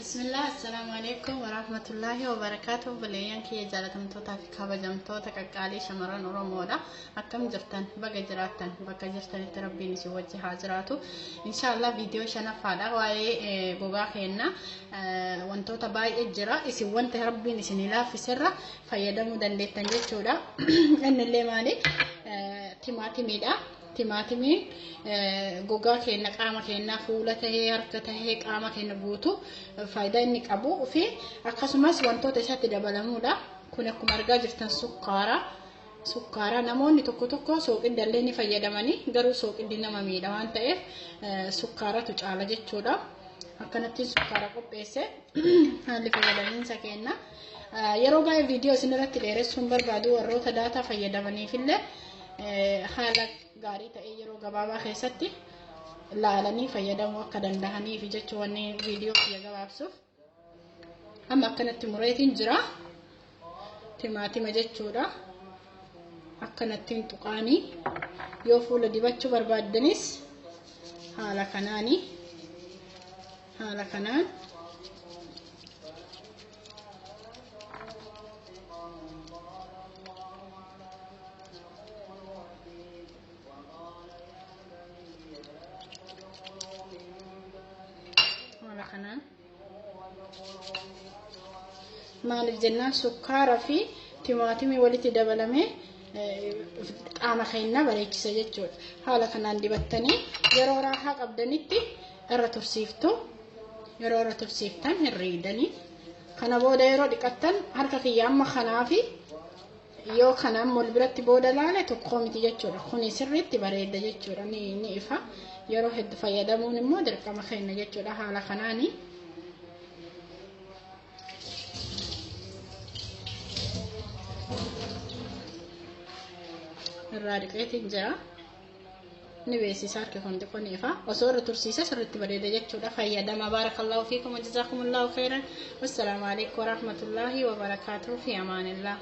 Bismillah, assalamu alaikum wa rahmatullahi wa barakatuh. Baleeyyan kiyya jaalatamtootaa fi kabajamtoota qaqqaalii shamarran Oromoodha. Akkam jirtan baga jiraattan bakka jirtanitti rabbiin isin wajji haa jiraatu. Inshallah viidiyoo shanaffaadha waa'ee gogaa keenya wantoota baay'ee jira. Isin wanta rabbiin isin laaffisirra fayyadamuu dandeettan jechuudha. Innillee maali? Timaatimiidha. Timaatimiin gogaa keenya qaama keenya fuula tahee harka tahee qaama keenya guutu faayidaa inni qabu fi akkasumas wantoota isaatti dabalamuudha. Kun akkuma argaa jirtan sukkaara namoonni tokko sooqidallee ni fayyadamanii garuu sooqiddi nama miidha waan ta'eef sukkaaratu caala jechuudha. Akkanatti sukkaara qopheesse haalli fayyadamiinsa keenya yeroo baay'ee viidiyoo isin irratti dheeressuun barbaadu warroota daataa fayyadamaniifillee haala gaarii ta'e yeroo gabaabaa keessatti laalanii fayyadamuu akka danda'aniif jechuun wanni viidiyoo kiyya gabaabsuuf amma akkanatti mureetiin jira timaatima jechuudha. Akkanatti tuqaanii yoo fuula dibachuu barbaaddanis haala kanaan maaliif jennaan sukkaaraa fi timaatimii walitti dabalamee qaama keenya bareechisa jechuudha. Haala kanaan dibattanii yeroo raahaa qabdanitti irra tursiiftu. Yeroo irra tursiiftan hirriidanii kana booda yeroo dhiqattan harka kiyya amma kanaafi yoo kanaan mol biratti booda laale tokko miti jechuudha. Kuni sirriitti bareeda jechuudha. Ni ifa. Yeroo hedduu fayyadamuun immoo dirqama keenya jechuudha. Haala kanaanii irraa dhiqeetiin jira. Ni beeksisaa harka kun xiqqoo ni ifa. Osoo irra tursiise sirriitti bareeda jechuudha. Fayyadama. Baarakallahu fiikum wa jazaakumullahu khairan. Wassalaamu alaikum wa rahmatullahi wa barakaatuhu fi amaanillah.